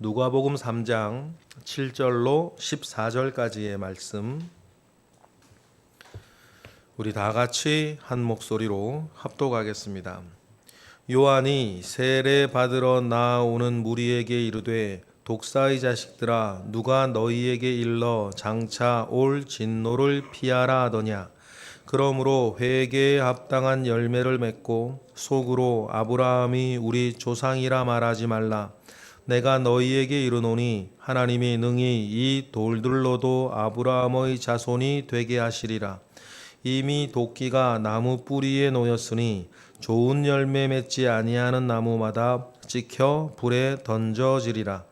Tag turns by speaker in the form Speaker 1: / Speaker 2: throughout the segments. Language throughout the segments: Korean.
Speaker 1: 누가복음 3장 7절로 14절까지의 말씀, 우리 다 같이 한 목소리로 합독하겠습니다. 요한이 세례 받으러 나아오는 무리에게 이르되, 독사의 자식들아, 누가 너희에게 일러 장차 올 진노를 피하라 하더냐. 그러므로 회개에 합당한 열매를 맺고 속으로 아브라함이 우리 조상이라 말하지 말라. 내가 너희에게 이르노니 하나님이 능히 이 돌들로도 아브라함의 자손이 되게 하시리라. 이미 도끼가 나무 뿌리에 놓였으니 좋은 열매 맺지 아니하는 나무마다 찍혀 불에 던져지리라.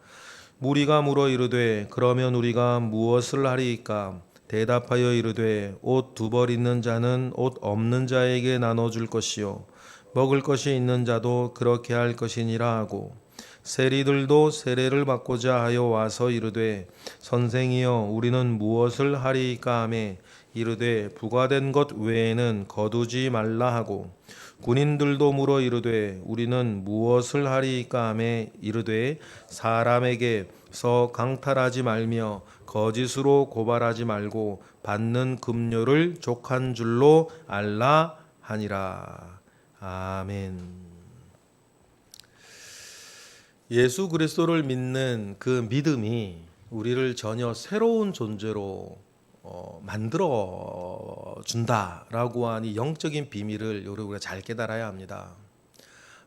Speaker 1: 무리가 물어 이르되, 그러면 우리가 무엇을 하리이까? 대답하여 이르되, 옷 두 벌 있는 자는 옷 없는 자에게 나눠줄 것이요 먹을 것이 있는 자도 그렇게 할 것이니라 하고, 세리들도 세례를 받고자 하여 와서 이르되, 선생이여, 우리는 무엇을 하리이까 하매 이르되, 부과된 것 외에는 거두지 말라 하고, 군인들도 물어 이르되, 우리는 무엇을 하리이까 하매 이르되, 사람에게서 강탈하지 말며 거짓으로 고발하지 말고 받는 급료를 족한 줄로 알라 하니라. 아멘. 예수 그리스도를 믿는 그 믿음이 우리를 전혀 새로운 존재로 만들어 준다라고 하니 영적인 비밀을 우리가 잘 깨달아야 합니다.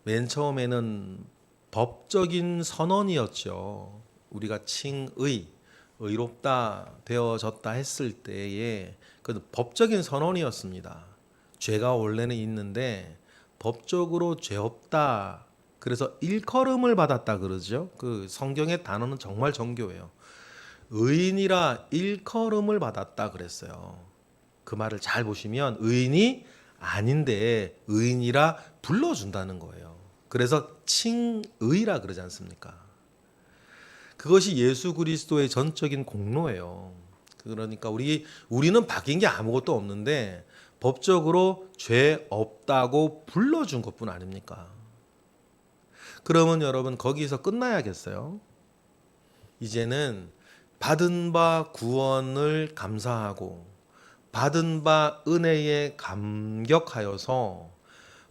Speaker 1: 맨 처음에는 법적인 선언이었죠. 우리가 칭의, 의롭다 되어졌다 했을 때에 그 법적인 선언이었습니다. 죄가 원래는 있는데 법적으로 죄 없다. 그래서 일컬음을 받았다 그러죠. 그 성경의 단어는 정말 정교해요. 의인이라 일컬음을 받았다 그랬어요. 그 말을 잘 보시면 의인이 아닌데 의인이라 불러준다는 거예요. 그래서 칭의라 그러지 않습니까? 그것이 예수 그리스도의 전적인 공로예요. 그러니까 우리는 바뀐 게 아무것도 없는데 법적으로 죄 없다고 불러준 것뿐 아닙니까? 그러면 여러분 거기서 끝나야겠어요. 이제는 받은 바 구원을 감사하고 받은 바 은혜에 감격하여서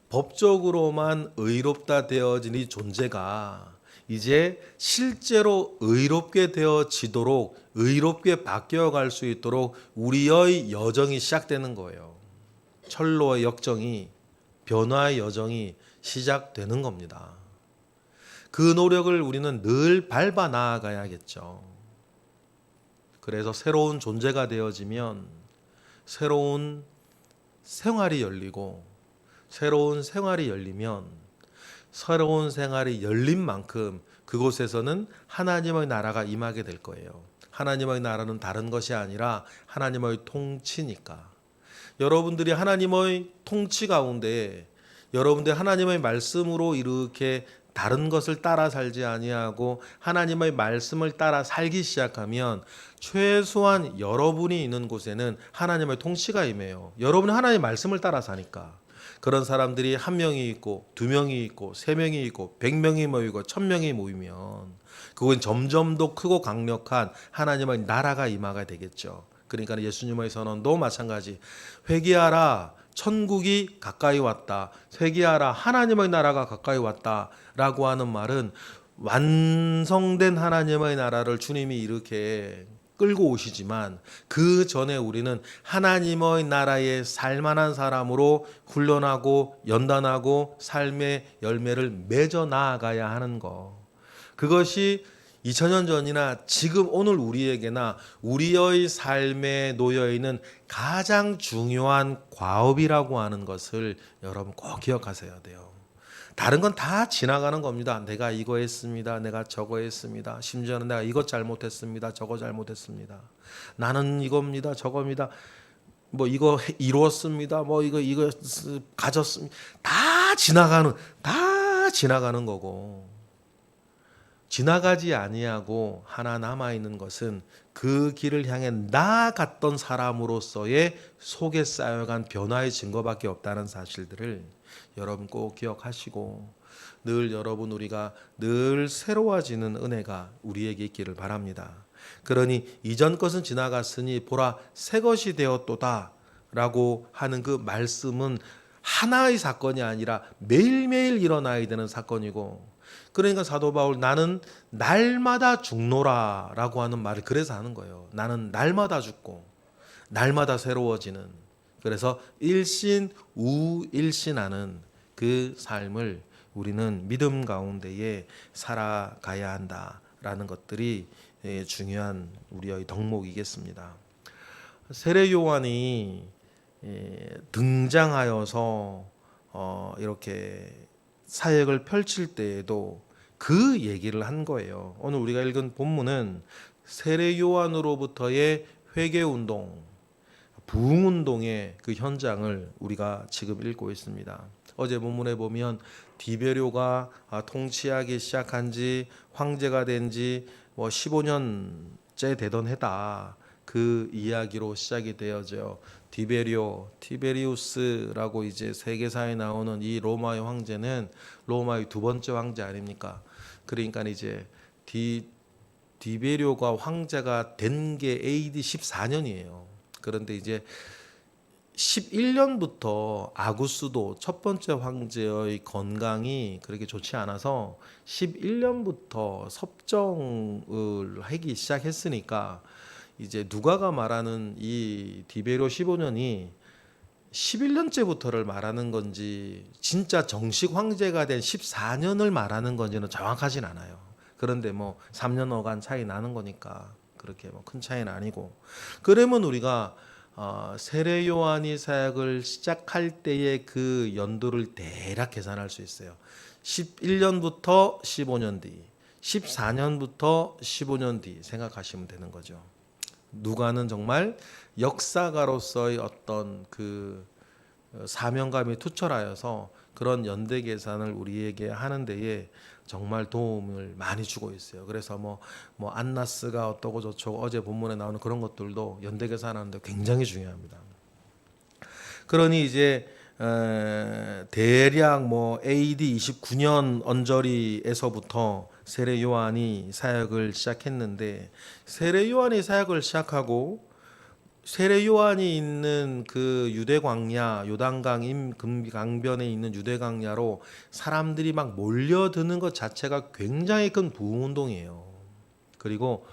Speaker 1: 법적으로만 의롭다 되어진 이 존재가 이제 실제로 의롭게 되어지도록, 의롭게 바뀌어갈 수 있도록 우리의 여정이 시작되는 거예요. 철로의 역정이, 변화의 여정이 시작되는 겁니다. 그 노력을 우리는 늘 밟아 나아가야겠죠. 그래서 새로운 존재가 되어지면 새로운 생활이 열리고, 새로운 생활이 열리면 새로운 생활이 열린 만큼 그곳에서는 하나님의 나라가 임하게 될 거예요. 하나님의 나라는 다른 것이 아니라 하나님의 통치니까. 여러분들이 하나님의 통치 가운데, 여러분들 하나님의 말씀으로 이렇게 다른 것을 따라 살지 아니하고 하나님의 말씀을 따라 살기 시작하면 최소한 여러분이 있는 곳에는 하나님의 통치가 임해요. 여러분은 하나님의 말씀을 따라 사니까. 그런 사람들이 한 명이 있고 두 명이 있고 세 명이 있고 100명이 모이고 1000명이 모이면 그건 점점 더 크고 강력한 하나님의 나라가 임하게 되겠죠. 그러니까 예수님의 선언도 마찬가지. 회개하라, 천국이 가까이 왔다. 회개하라, 하나님의 나라가 가까이 왔다 라고 하는 말은 완성된 하나님의 나라를 주님이 이렇게 끌고 오시지만 그 전에 우리는 하나님의 나라에 살만한 사람으로 훈련하고 연단하고 삶의 열매를 맺어 나아가야 하는 것. 그것이 2000년 전이나 지금 오늘 우리에게나 우리의 삶에 놓여있는 가장 중요한 과업이라고 하는 것을 여러분 꼭 기억하셔야 돼요. 다른 건 다 지나가는 겁니다. 내가 이거 했습니다. 내가 저거 했습니다. 심지어는 내가 이것 잘못했습니다. 저거 잘못했습니다. 나는 이겁니다. 저겁니다. 뭐 이거 이루었습니다. 뭐 이거 가졌습니다. 다 지나가는 거고. 지나가지 아니하고 하나 남아있는 것은 그 길을 향해 나아갔던 사람으로서의 속에 쌓여간 변화의 증거밖에 없다는 사실들을 여러분 꼭 기억하시고, 늘 여러분 우리가 늘 새로워지는 은혜가 우리에게 있기를 바랍니다. 그러니 이전 것은 지나갔으니 보라 새 것이 되었도다 라고 하는 그 말씀은 하나의 사건이 아니라 매일매일 일어나야 되는 사건이고, 그러니까 사도 바울 나는 날마다 죽노라 라고 하는 말을 그래서 하는 거예요. 나는 날마다 죽고 날마다 새로워지는, 그래서 일신우일신하는 그 삶을 우리는 믿음 가운데에 살아가야 한다라는 것들이 중요한 우리의 덕목이겠습니다. 세례 요한이 등장하여서 이렇게 사역을 펼칠 때에도 그 얘기를 한 거예요. 오늘 우리가 읽은 본문은 세례 요한으로부터의 회개 운동, 부흥 운동의 그 현장을 우리가 지금 읽고 있습니다. 어제 본문에 보면 디베료가 통치하기 시작한 지 황제가 된 지 15년째 되던 해다. 그 이야기로 시작이 되어져 디베리오, 티베리우스라고 이제 세계사에 나오는 이 로마의 황제는 로마의 두 번째 황제 아닙니까? 그러니까 이제 디베리오가 황제가 된 게 AD 14년이에요. 그런데 이제 11년부터 아구스도 첫 번째 황제의 건강이 그렇게 좋지 않아서 11년부터 섭정을 하기 시작했으니까 이제 누가가 말하는 이 디베리오 15년이 11년째부터를 말하는 건지 진짜 정식 황제가 된 14년을 말하는 건지는 정확하진 않아요. 그런데 3년어간 차이 나는 거니까 그렇게 큰 차이는 아니고, 그러면 우리가 세례 요한이 사역을 시작할 때의 그 연도를 대략 계산할 수 있어요. 11년부터 15년 뒤, 14년부터 15년 뒤 생각하시면 되는 거죠. 누가는 정말 역사가로서의 어떤 그 사명감이 투철하여서 그런 연대 계산을 우리에게 하는 데에 정말 도움을 많이 주고 있어요. 그래서 뭐 안나스가 어떠고 저쩌고 어제 본문에 나오는 그런 것들도 연대 계산하는데 굉장히 중요합니다. 그러니 이제 대략 AD 29년 언저리에서부터 세례 요한이 사역을 시작했는데, 세례 요한이 사역을 시작하고 세례 요한이 있는 그 유대 광야, 요단강 임금강변에 있는 유대 광야로 사람들이 막 몰려드는 것 자체가 굉장히 큰 부흥 운동이에요. 그리고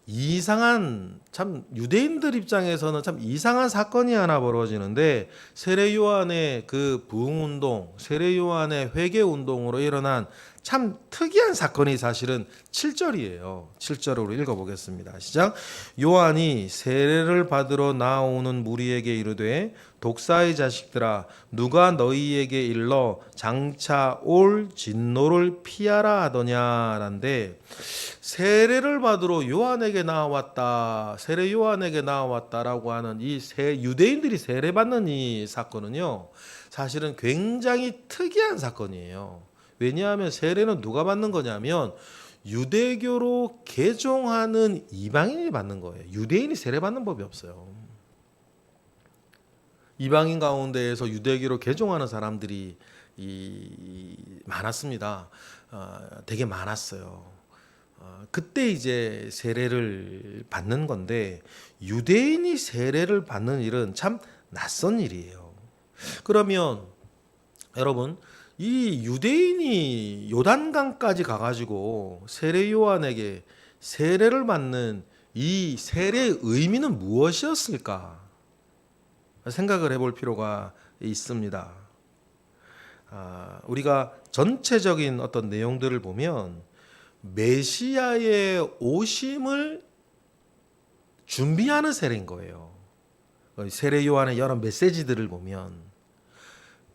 Speaker 1: 이상한, 참 유대인들 입장에서는 참 이상한 사건이 하나 벌어지는데, 세례 요한의 그 부흥 운동, 세례 요한의 회개 운동으로 일어난 참 특이한 사건이 사실은 7절이에요. 7절으로 읽어보겠습니다. 시작. 요한이 세례를 받으러 나오는 무리에게 이르되 독사의 자식들아 누가 너희에게 일러 장차 올 진노를 피하라 하더냐라는데, 세례를 받으러 요한에게 나왔다, 세례 요한에게 나왔다라고 하는 이 유대인들이 세례 받는 이 사건은요, 사실은 굉장히 특이한 사건이에요. 왜냐하면 세례는 누가 받는 거냐면 유대교로 개종하는 이방인이 받는 거예요. 유대인이 세례 받는 법이 없어요. 이방인 가운데에서 유대교로 개종하는 사람들이 많았습니다. 되게 많았어요. 그때 이제 세례를 받는 건데, 유대인이 세례를 받는 일은 참 낯선 일이에요. 그러면 여러분, 이 유대인이 요단강까지 가가지고 세례 요한에게 세례를 받는 이 세례의 의미는 무엇이었을까 생각을 해볼 필요가 있습니다. 우리가 전체적인 어떤 내용들을 보면 메시아의 오심을 준비하는 세례인 거예요. 세례 요한의 여러 메시지들을 보면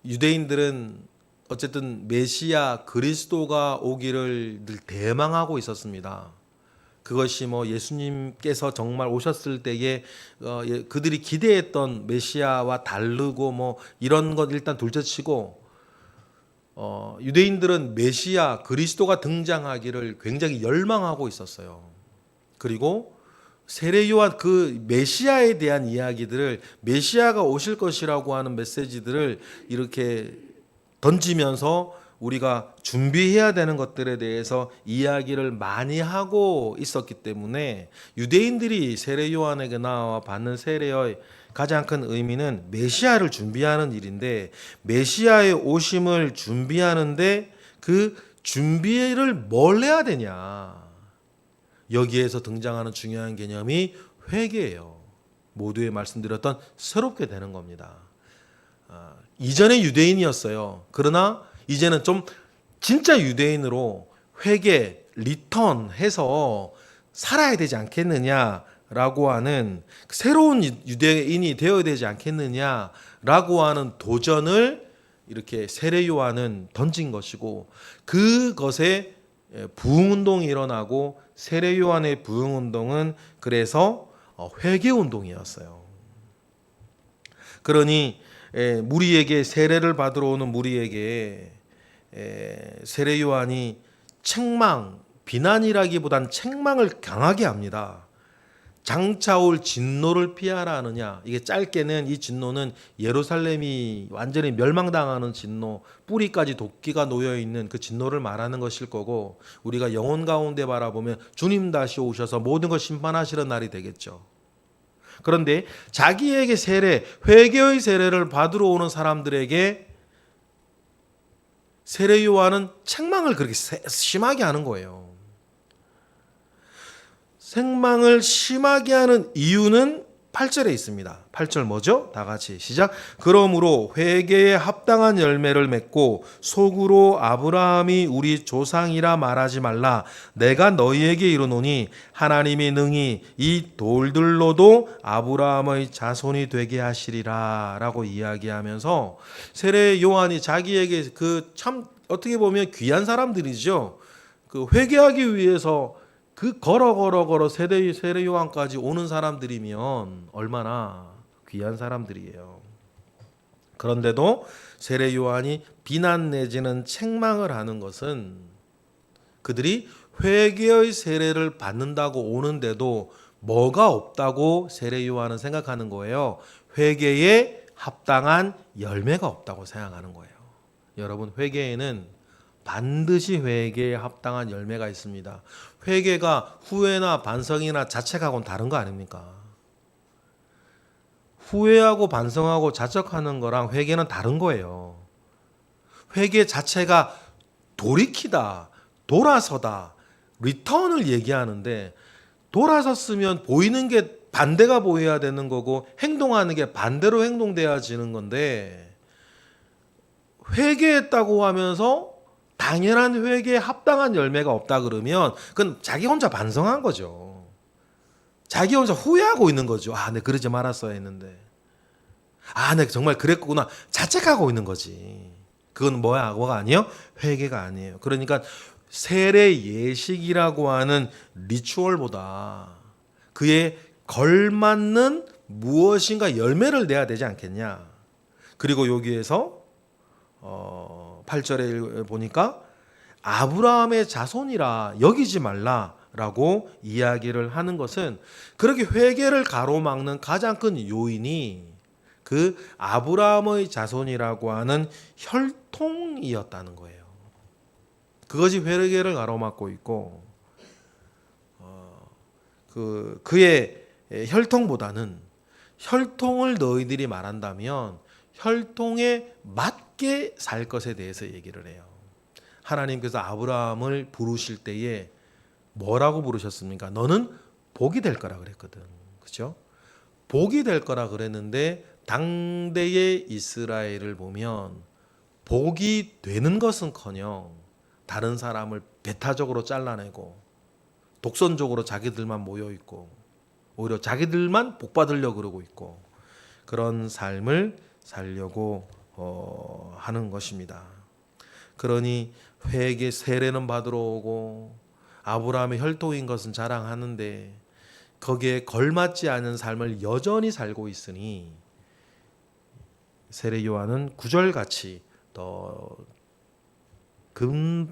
Speaker 1: 유대인들은 어쨌든 메시아 그리스도가 오기를 늘 대망하고 있었습니다. 그것이 예수님께서 정말 오셨을 때에 그들이 기대했던 메시아와 다르고 이런 것 일단 둘째치고, 유대인들은 메시아 그리스도가 등장하기를 굉장히 열망하고 있었어요. 그리고 세례 요한 그 메시아에 대한 이야기들을, 메시아가 오실 것이라고 하는 메시지들을 이렇게 던지면서 우리가 준비해야 되는 것들에 대해서 이야기를 많이 하고 있었기 때문에 유대인들이 세례 요한에게 나와 받는 세례의 가장 큰 의미는 메시아를 준비하는 일인데, 메시아의 오심을 준비하는데 그 준비를 뭘 해야 되냐, 여기에서 등장하는 중요한 개념이 회개예요. 모두에 말씀드렸던 새롭게 되는 겁니다. 이전에 유대인이었어요. 그러나 이제는 좀 진짜 유대인으로 회개, 리턴해서 살아야 되지 않겠느냐라고 하는, 새로운 유대인이 되어야 되지 않겠느냐라고 하는 도전을 이렇게 세례 요한은 던진 것이고, 그것에 부흥 운동이 일어나고, 세례 요한의 부흥 운동은 그래서 회개 운동이었어요. 그러니 무리에게, 세례를 받으러 오는 무리에게 세례 요한이 책망, 비난이라기보단 책망을 강하게 합니다. 장차 올 진노를 피하라 하느냐. 이게 짧게는, 이 진노는 예루살렘이 완전히 멸망당하는 진노, 뿌리까지 도끼가 놓여 있는 그 진노를 말하는 것일 거고, 우리가 영혼 가운데 바라보면 주님 다시 오셔서 모든 걸 심판하시는 날이 되겠죠. 그런데 자기에게 세례, 회개의 세례를 받으러 오는 사람들에게 세례 요한은 책망을 그렇게 심하게 하는 거예요. 책망을 심하게 하는 이유는 8절에 있습니다. 8절 뭐죠? 다 같이 시작. 그러므로 회개에 합당한 열매를 맺고 속으로 아브라함이 우리 조상이라 말하지 말라. 내가 너희에게 이르노니 하나님이 능히 이 돌들로도 아브라함의 자손이 되게 하시리라 라고 이야기하면서, 세례 요한이 자기에게 그 참 어떻게 보면 귀한 사람들이죠. 그 회개하기 위해서 그 걸어 세례 요한까지 오는 사람들이면 얼마나 귀한 사람들이에요. 그런데도 세례 요한이 비난 내지는 책망을 하는 것은, 그들이 회개의 세례를 받는다고 오는데도 뭐가 없다고 세례 요한은 생각하는 거예요. 회개에 합당한 열매가 없다고 생각하는 거예요. 여러분, 회개에는 반드시 회개에 합당한 열매가 있습니다. 회개가 후회나 반성이나 자책하고는 다른 거 아닙니까? 후회하고 반성하고 자책하는 거랑 회개는 다른 거예요. 회개 자체가 돌이키다, 돌아서다, 리턴을 얘기하는데, 돌아섰으면 보이는 게 반대가 보여야 되는 거고, 행동하는 게 반대로 행동돼야지는 건데, 회개했다고 하면서 당연한 회개에 합당한 열매가 없다 그러면 그건 자기 혼자 반성한 거죠. 자기 혼자 후회하고 있는 거죠. 아, 내가 그러지 말았어야 했는데. 아, 내가 정말 그랬구나. 자책하고 있는 거지. 그건 뭐가 아니에요? 회개가 아니에요. 그러니까 세례 예식이라고 하는 리추얼보다 그에 걸맞는 무엇인가 열매를 내야 되지 않겠냐. 그리고 여기에서 8절에 보니까 아브라함의 자손이라 여기지 말라라고 이야기를 하는 것은, 그렇게 회개를 가로막는 가장 큰 요인이 그 아브라함의 자손이라고 하는 혈통이었다는 거예요. 그것이 회개를 가로막고 있고, 그의 혈통보다는, 혈통을 너희들이 말한다면 혈통에 맞게 살 것에 대해서 얘기를 해요. 하나님께서 아브라함을 부르실 때에 뭐라고 부르셨습니까? 너는 복이 될 거라 그랬거든. 그렇죠? 복이 될 거라 그랬는데, 당대의 이스라엘을 보면 복이 되는 것은커녕 다른 사람을 배타적으로 잘라내고 독선적으로 자기들만 모여 있고, 오히려 자기들만 복 받으려고 그러고 있고, 그런 삶을 살려고 하는 것입니다. 그러니 회개 세례는 받으러 오고 아브라함의 혈통인 것은 자랑하는데, 거기에 걸맞지 않은 삶을 여전히 살고 있으니 세례 요한은 9절같이 더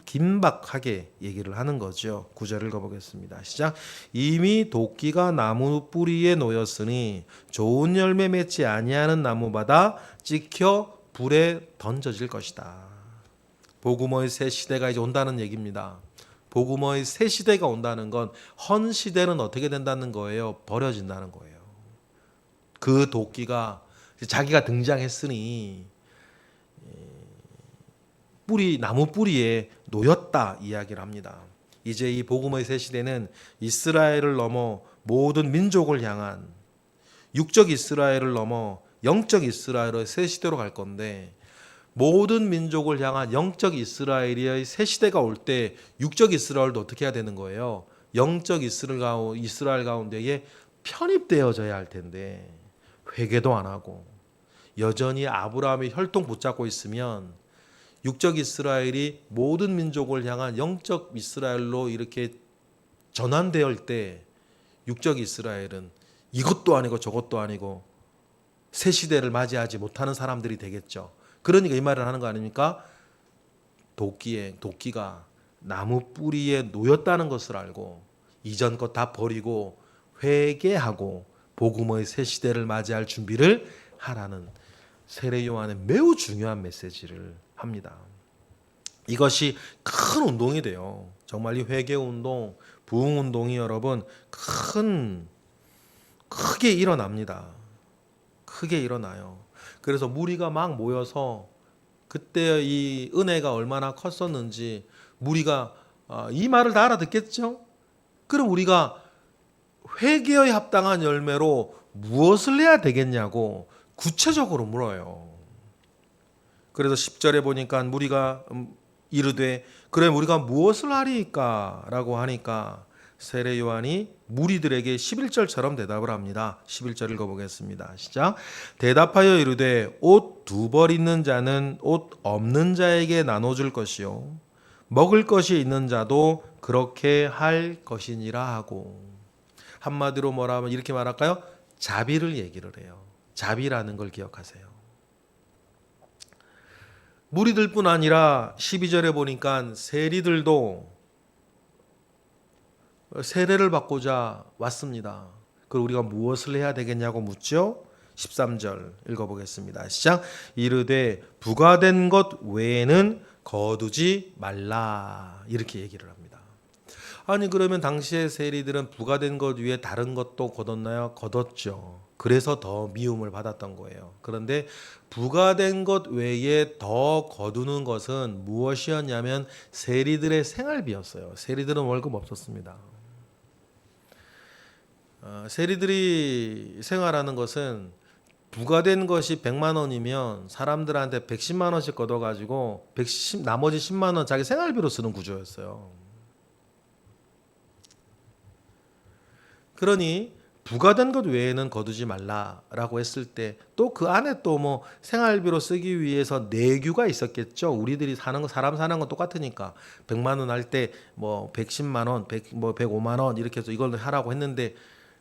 Speaker 1: 긴박하게 얘기를 하는 거죠. 9절 읽어보겠습니다. 시작. 이미 도끼가 나무 뿌리에 놓였으니 좋은 열매 맺지 아니하는 나무마다 찍혀 불에 던져질 것이다. 복음의 새 시대가 이제 온다는 얘기입니다. 복음의 새 시대가 온다는 건 헌 시대는 어떻게 된다는 거예요? 버려진다는 거예요. 그 도끼가 자기가 등장했으니 나무 뿌리에 놓였다 이야기를 합니다. 이제 이 복음의 새 시대는 이스라엘을 넘어 모든 민족을 향한 육적 이스라엘을 넘어 영적 이스라엘의 새 시대로 갈 건데, 모든 민족을 향한 영적 이스라엘의 새 시대가 올 때 육적 이스라엘도 어떻게 해야 되는 거예요? 영적 이스라엘 가운데에 편입되어져야 할 텐데 회개도 안 하고 여전히 아브라함의 혈통 붙잡고 있으면 육적 이스라엘이 모든 민족을 향한 영적 이스라엘로 이렇게 전환될 때 육적 이스라엘은 이것도 아니고 저것도 아니고 새 시대를 맞이하지 못하는 사람들이 되겠죠. 그러니까 이 말을 하는 거 아닙니까? 도끼가 나무 뿌리에 놓였다는 것을 알고 이전 것 다 버리고 회개하고 복음의 새 시대를 맞이할 준비를 하라는 세례 요한의 매우 중요한 메시지를 합니다. 이것이 큰 운동이 돼요. 정말 이 회개 운동, 부흥 운동이 여러분 크게 일어납니다. 크게 일어나요. 그래서 무리가 막 모여서 그때 이 은혜가 얼마나 컸었는지 무리가 이 말을 다 알아듣겠죠? 그럼 우리가 회개에 합당한 열매로 무엇을 해야 되겠냐고 구체적으로 물어요. 그래서 10절에 보니까 무리가 이르되 그래 우리가 무엇을 하리까? 라고 하니까 세례 요한이 무리들에게 11절처럼 대답을 합니다. 11절 읽어보겠습니다. 시작. 대답하여 이르되 옷 두 벌 있는 자는 옷 없는 자에게 나눠줄 것이요 먹을 것이 있는 자도 그렇게 할 것이니라 하고. 한마디로 뭐라 하면 이렇게 말할까요? 자비를 얘기를 해요. 자비라는 걸 기억하세요. 무리들뿐 아니라 12절에 보니까 세리들도 세례를 받고자 왔습니다. 그리고 우리가 무엇을 해야 되겠냐고 묻죠. 13절 읽어보겠습니다. 시작. 이르되 부과된 것 외에는 거두지 말라. 이렇게 얘기를 합니다. 아니 그러면 당시의 세리들은 부과된 것 위에 다른 것도 거뒀나요? 거뒀죠. 그래서 더 미움을 받았던 거예요. 그런데 부과된 것 외에 더 거두는 것은 무엇이었냐면 세리들의 생활비였어요. 세리들은 월급 없었습니다. 세리들이 생활하는 것은 부과된 것이 100만 원이면 사람들한테 110만 원씩 걷어가지고 나머지 10만 원 자기 생활비로 쓰는 구조였어요. 그러니 부과된 것 외에는 거두지 말라라고 했을 때 또 그 안에 또 뭐 생활비로 쓰기 위해서 내규가 있었겠죠. 우리들이 사람 사는 건 똑같으니까 100만 원 할 때 뭐 110만 원, 105만 원 이렇게 해서 이걸 하라고 했는데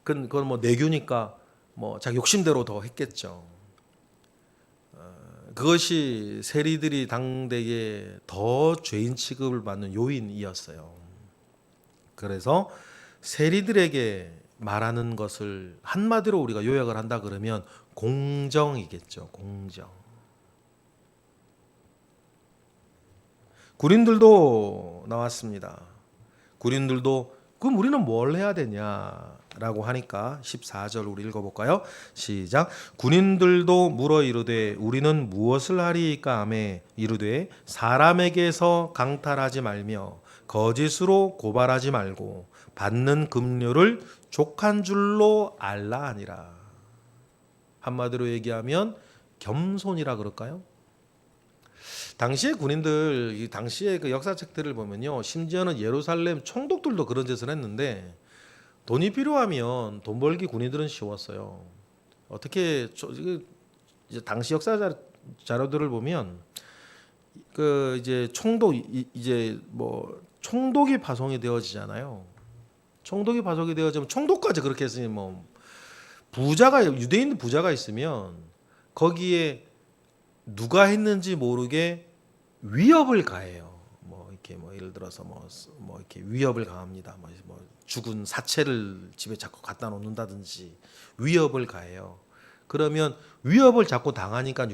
Speaker 1: 그건 뭐 내규니까 뭐 자기 욕심대로 더 했겠죠. 그것이 세리들이 당대에 더 죄인 취급을 받는 요인이었어요. 그래서 세리들에게 말하는 것을 한마디로 우리가 요약을 한다 그러면 공정이겠죠. 공정. 군인들도 나왔습니다. 군인들도 그럼 우리는 뭘 해야 되냐라고 하니까 14절 우리 읽어볼까요? 시작. 군인들도 물어 이르되 우리는 무엇을 하리이까 하매 이르되 사람에게서 강탈하지 말며 거짓으로 고발하지 말고 받는 급료를 족한 줄로 알라 하니라. 한마디로 얘기하면 겸손이라 그럴까요? 당시의 군인들, 당시의 그 역사책들을 보면요, 심지어는 예루살렘 총독들도 그런 짓을 했는데 돈이 필요하면 돈 벌기 군인들은 쉬웠어요. 어떻게 이제 당시 역사 자료들을 보면 그 이제 총독이 파송이 되어지잖아요. 총독이 파송이 되어지면 총독까지 그렇게 했으니 뭐 유대인 부자가 있으면 거기에 누가 했는지 모르게 위협을 가해요. 뭐 이렇게 뭐 예를 들어서 뭐 이렇게 위협을 가합니다. 뭐 죽은 사체를 집에 자꾸 갖다 놓는다든지 위협을 가해요. 그러면 위협을 자꾸 당하니까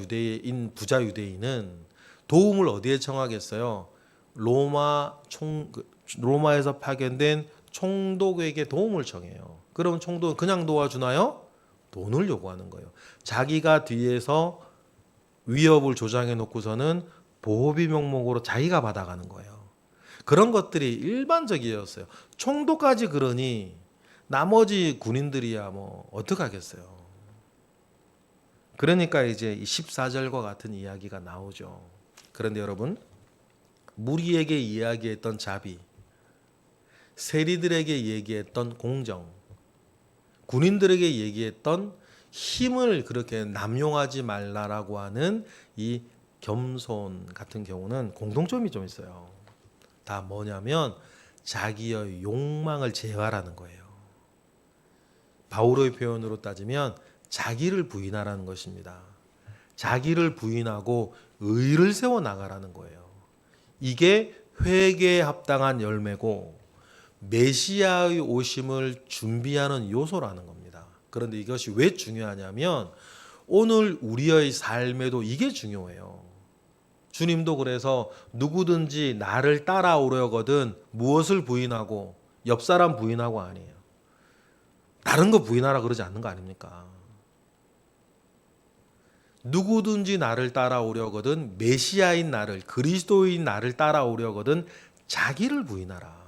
Speaker 1: 부자 유대인은 도움을 어디에 청하겠어요? 로마에서 파견된 총독에게 도움을 청해요. 그럼 총독은 그냥 도와주나요? 돈을 요구하는 거예요. 자기가 뒤에서 위협을 조장해 놓고서는 보호비 명목으로 자기가 받아가는 거예요. 그런 것들이 일반적이었어요. 총독까지 그러니 나머지 군인들이야 뭐 어떡하겠어요. 그러니까 이제 14절과 같은 이야기가 나오죠. 그런데 여러분, 무리에게 이야기했던 자비, 세리들에게 얘기했던 공정, 군인들에게 얘기했던 힘을 그렇게 남용하지 말라라고 하는 이 겸손 같은 경우는 공통점이 좀 있어요. 다 뭐냐면 자기의 욕망을 제어하라는 거예요. 바울의 표현으로 따지면 자기를 부인하라는 것입니다. 자기를 부인하고 의를 세워 나가라는 거예요. 이게 회개에 합당한 열매고 메시아의 오심을 준비하는 요소라는 겁니다. 그런데 이것이 왜 중요하냐면 오늘 우리의 삶에도 이게 중요해요. 주님도 그래서 누구든지 나를 따라오려거든 무엇을 부인하고 옆 사람 부인하고 아니에요. 다른 거 부인하라 그러지 않는 거 아닙니까? 누구든지 나를 따라오려거든 메시아인 나를, 그리스도인 나를 따라오려거든 자기를 부인하라.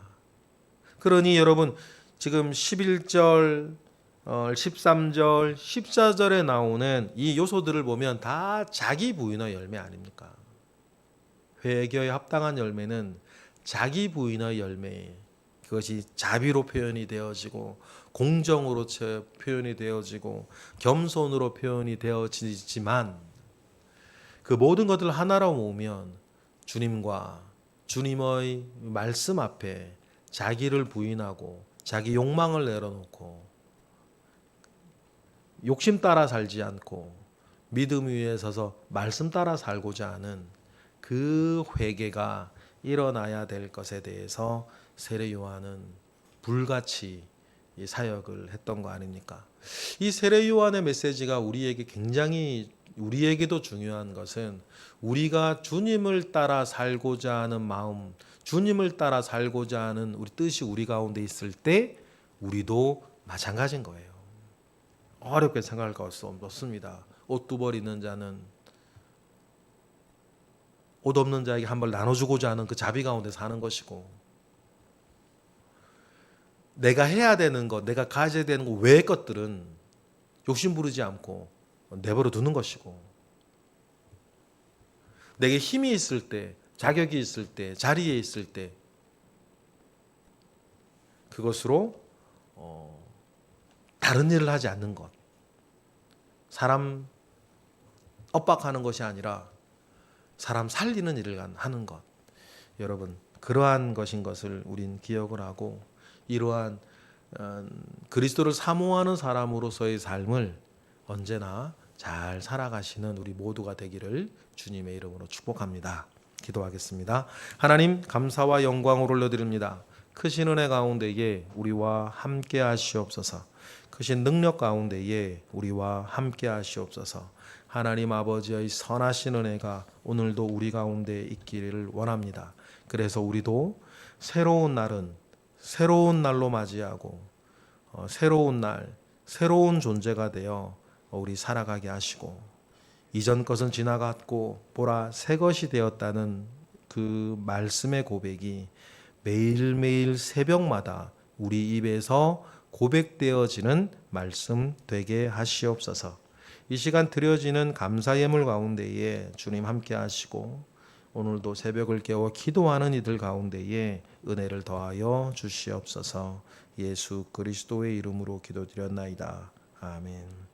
Speaker 1: 그러니 여러분 지금 11절, 13절, 14절에 나오는 이 요소들을 보면 다 자기 부인의 열매 아닙니까? 회개에 합당한 열매는 자기 부인의 열매, 그것이 자비로 표현이 되어지고 공정으로 표현이 되어지고 겸손으로 표현이 되어지지만 그 모든 것들을 하나로 모으면 주님과 주님의 말씀 앞에 자기를 부인하고 자기 욕망을 내려놓고 욕심 따라 살지 않고 믿음 위에 서서 말씀 따라 살고자 하는 그 회개가 일어나야 될 것에 대해서 세례 요한은 불같이 이 사역을 했던 거 아닙니까? 이 세례 요한의 메시지가 우리에게도 중요한 것은 우리가 주님을 따라 살고자 하는 마음, 주님을 따라 살고자 하는 우리 뜻이 우리 가운데 있을 때 우리도 마찬가지인 거예요. 어렵게 생각할 수 없습니다. 옷 두 벌 있는 자는 옷 없는 자에게 한 벌 나눠주고자 하는 그 자비 가운데 사는 것이고, 내가 해야 되는 것, 내가 가져야 되는 것 외의 것들은 욕심 부리지 않고 내버려 두는 것이고, 내게 힘이 있을 때, 자격이 있을 때, 자리에 있을 때 그것으로 다른 일을 하지 않는 것, 사람 엇박하는 것이 아니라 사람 살리는 일을 하는 것, 여러분 그러한 것인 것을 우린 기억을 하고 이러한 그리스도를 사모하는 사람으로서의 삶을 언제나 잘 살아가시는 우리 모두가 되기를 주님의 이름으로 축복합니다. 기도하겠습니다. 하나님, 감사와 영광을 올려드립니다. 크신 은혜 가운데에 우리와 함께 하시옵소서. 크신 능력 가운데에 우리와 함께 하시옵소서. 하나님 아버지의 선하신 은혜가 오늘도 우리 가운데 있기를 원합니다. 그래서 우리도 새로운 날은 새로운 날로 맞이하고 새로운 날, 새로운 존재가 되어 우리 살아가게 하시고, 이전 것은 지나갔고 보라 새 것이 되었다는 그 말씀의 고백이 매일매일 새벽마다 우리 입에서 고백되어지는 말씀 되게 하시옵소서. 이 시간 드려지는 감사 예물 가운데에 주님 함께 하시고 오늘도 새벽을 깨워 기도하는 이들 가운데에 은혜를 더하여 주시옵소서. 예수 그리스도의 이름으로 기도드렸나이다. 아멘.